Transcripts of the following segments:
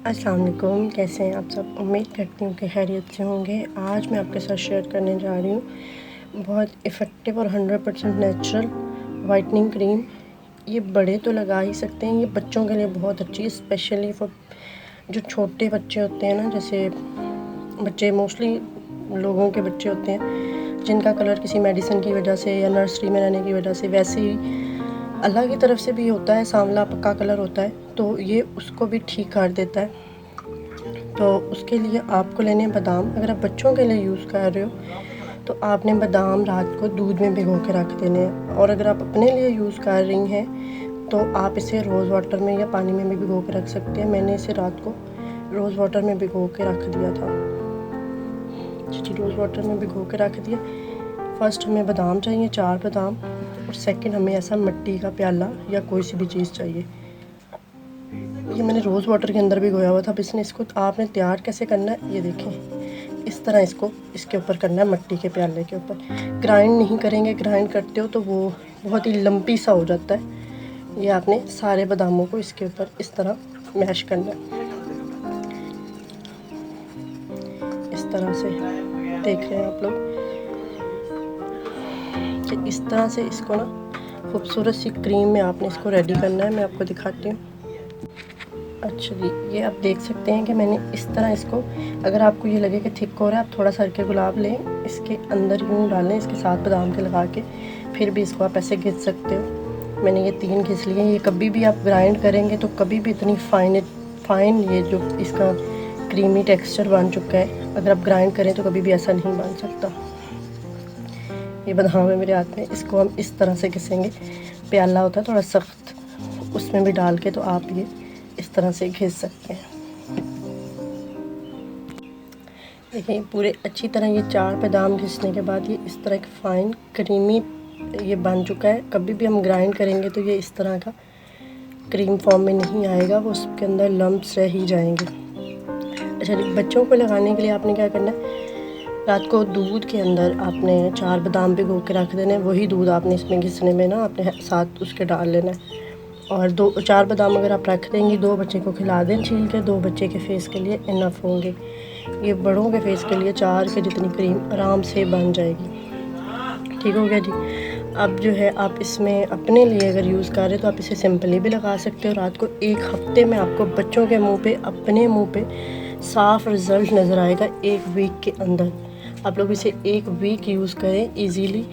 अस्सलाम वालेकुम, कैसे हैं आप सब। उम्मीद करती हूँ कि खैरियत से होंगे। आज मैं आपके साथ शेयर करने जा रही हूँ बहुत इफ़ेक्टिव और 100% नेचुरल वाइटनिंग क्रीम। ये बड़े तो लगा ही सकते हैं, ये बच्चों के लिए बहुत अच्छी है, स्पेशली फॉर जो छोटे बच्चे होते हैं ना, जैसे बच्चे मोस्टली लोगों के बच्चे होते हैं जिनका कलर किसी मेडिसिन की वजह से या नर्सरी में रहने की वजह से, वैसे ही अल्लाह की तरफ से भी होता है, सांवला पक्का कलर होता है, तो ये उसको भी ठीक कर देता है। तो उसके लिए आपको लेने हैं बादाम। अगर आप बच्चों के लिए यूज़ कर रहे हो तो आपने बादाम रात को दूध में भिगो के रख देने हैं, और अगर आप अपने लिए यूज़ कर रही हैं तो आप इसे रोज़ वाटर में या पानी में भी भिगो के रख सकते हैं। मैंने इसे रात को रोज़ वाटर में भिगो के रख दिया था जी, रोज़ वाटर में भिगो के रख दिया। फर्स्ट हमें बादाम चाहिए, 4 बादाम, और सेकंड हमें ऐसा मिट्टी का प्याला या कोई सी भी चीज़ चाहिए। ये मैंने रोज़ वाटर के अंदर भिगोया हुआ था। अब इसको आपने तैयार कैसे करना है, ये देखें, इस तरह इसको इसके ऊपर करना है, मिट्टी के प्याले के ऊपर। ग्राइंड नहीं करेंगे, ग्राइंड करते हो तो वो बहुत ही लंपी सा हो जाता है। ये आपने सारे बादामों को इसके ऊपर इस तरह मैश करना है, इस तरह से। देख रहे हैं आप लोग कि इस तरह से इसको ना खूबसूरत सी क्रीम में आपने इसको रेडी करना है। मैं आपको दिखाती हूँ। अच्छा जी, ये आप देख सकते हैं कि मैंने इस तरह इसको, अगर आपको ये लगे कि थिक हो रहा है, आप थोड़ा सा के गुलाब लें, इसके अंदर यूँ डालें, इसके साथ बादाम के लगा के, फिर भी इसको आप ऐसे घिस सकते हो। मैंने ये 3 घिस लिए। ये कभी भी आप ग्राइंड करेंगे तो कभी भी इतनी फाइन ये जो इसका क्रीमी टेक्सचर बन चुका है, अगर आप ग्राइंड करें तो कभी भी ऐसा नहीं बन सकता। ये बादाम है मेरे हाथ में, इसको हम इस तरह से घिसेंगे। प्याला होता है थोड़ा सख्त, उसमें भी डाल के तो आप ये इस तरह से घिस सकते हैं। देखिए पूरे अच्छी तरह ये 4 बादाम घिसने के बाद ये इस तरह एक फ़ाइन क्रीमी ये बन चुका है। कभी भी हम ग्राइंड करेंगे तो ये इस तरह का क्रीम फॉर्म में नहीं आएगा, वो उसके अंदर लम्प्स रह ही जाएंगे। अच्छा जी, बच्चों को लगाने के लिए आपने क्या करना है, रात को दूध के अंदर आपने 4 बादाम भिगो के रख देने हैं। वही दूध आपने इसमें घिसने में ना आपने साथ उसके डाल लेना है। और 4 बादाम अगर आप रख देंगी, 2 बच्चे को खिला दें छील के, 2 बच्चे के फेस के लिए इनफ होंगे। ये बड़ों के फेस के लिए 4 के जितनी क्रीम आराम से बन जाएगी। ठीक हो गया जी। अब जो है आप इसमें अपने लिए अगर यूज़ कर रहे तो आप इसे सिंपली भी लगा सकते हो रात को। 1 हफ्ते में आपको बच्चों के मुंह पे, अपने मुंह पे साफ़ रिज़ल्ट नज़र आएगा 1 वीक के अंदर। आप लोग इसे 1 वीक यूज़ करें ईज़िली,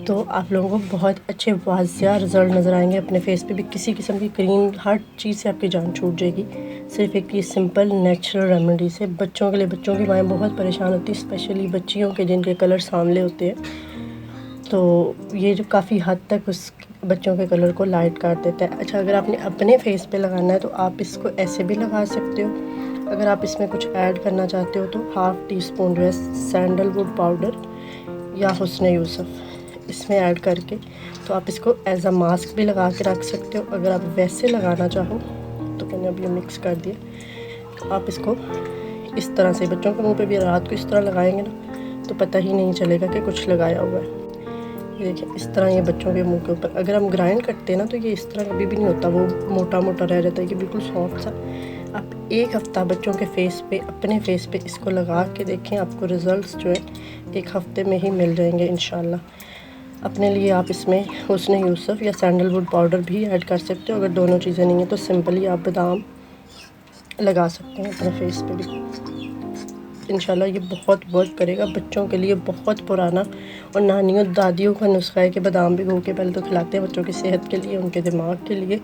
तो आप लोगों को बहुत अच्छे वाज़िया रिज़ल्ट नज़र आएंगे अपने फेस पे भी। किसी किस्म की क्रीम, हर चीज़ से आपकी जान छूट जाएगी, सिर्फ एक ये सिंपल नेचुरल रेमेडी से। बच्चों के लिए, बच्चों की माएँ बहुत परेशान होती है, स्पेशली बच्चियों के जिनके कलर सांवले होते हैं, तो ये जो काफ़ी हद तक उस बच्चों के कलर को लाइट कर देता है। अच्छा, अगर आपने अपने फेस पे लगाना है तो आप इसको ऐसे भी लगा सकते हो। अगर आप इसमें कुछ ऐड करना चाहते हो तो ½ टीस्पून जो है सैंडलवुड पाउडर या हुस्न यूसुफ इसमें ऐड करके तो आप इसको एज अ मास्क भी लगा के रख सकते हो। अगर आप वैसे लगाना चाहो तो मैंने अब ये मिक्स कर दिया, तो आप इसको इस तरह से बच्चों के मुंह पे भी रात को इस तरह लगाएंगे ना तो पता ही नहीं चलेगा कि कुछ लगाया हुआ है। ये देखिए इस तरह ये बच्चों के मुंह के ऊपर, अगर हम ग्राइंड करते हैं ना तो ये इस तरह कभी भी नहीं होता, वो मोटा मोटा रह जाता है, कि बिल्कुल सॉफ्ट सा। आप 1 हफ़्ता बच्चों के फेस पे, अपने फेस पे इसको लगा के देखें, आपको रिज़ल्ट्स जो है 1 हफ़्ते में ही मिल जाएंगे इंशाल्लाह। अपने लिए आप इसमें हुस्न यूसुफ या सैंडलवुड पाउडर भी ऐड कर सकते हो। अगर दोनों चीज़ें नहीं हैं तो सिंपली आप बादाम लगा सकते हैं अपने फेस पे भी। इंशाल्लाह ये बहुत वर्क करेगा बच्चों के लिए। बहुत पुराना और नानियों दादियों का नुस्खा है कि बादाम भिगो के पहले तो खिलाते हैं बच्चों की सेहत के लिए, उनके दिमाग के लिए।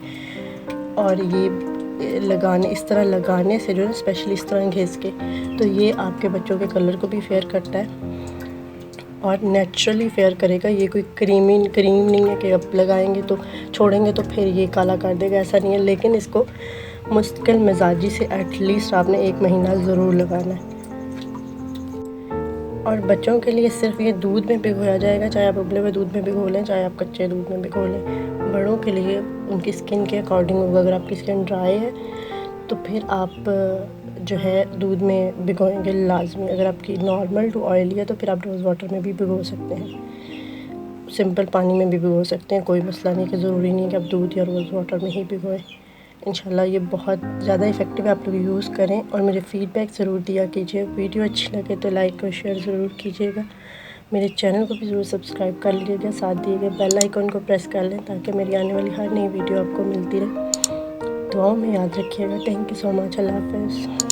और ये लगाने, इस तरह लगाने से जो है स्पेशली इस तरह घिस के, तो ये आपके बच्चों के कलर को भी फेयर करता है और नेचुरली फेयर करेगा। ये कोई क्रीम नहीं है कि आप लगाएंगे तो छोड़ेंगे तो फिर ये काला कर देगा, ऐसा नहीं है। लेकिन इसको मुस्तकिल मिजाजी से एटलीस्ट आपने 1 महीना ज़रूर लगाना है। और बच्चों के लिए सिर्फ ये दूध में भिगोया जाएगा, चाहे आप उबले हुए दूध में भिगो लें, चाहे आप कच्चे दूध में भिगो लें। बड़ों के लिए उनकी स्किन के अकॉर्डिंग होगा। अगर आपकी स्किन ड्राई है तो फिर आप जो है दूध में भिगोएंगे लाजमी। अगर आपकी नॉर्मल टू ऑयली है तो फिर आप रोज़ वाटर में भी भिगो सकते हैं, सिंपल पानी में भी भिगो सकते हैं, कोई मसला नहीं कि ज़रूरी नहीं कि आप दूध या रोज़ वाटर में ही भिगोएं। इंशाल्लाह ये बहुत ज़्यादा इफ़ेक्टिव है, आप लोग यूज़ करें और मुझे फ़ीडबैक ज़रूर दिया कीजिए। वीडियो अच्छी लगे तो लाइक और शेयर ज़रूर कीजिएगा। मेरे चैनल को भी ज़रूर सब्सक्राइब कर लीजिएगा, साथ दिए गए बेल आइकन को प्रेस कर लें ताकि मेरी आने वाली हर नई वीडियो आपको मिलती रहे। दुआओं में याद रखिएगा। Thank you so much. अल्लाह हाफ़िज़।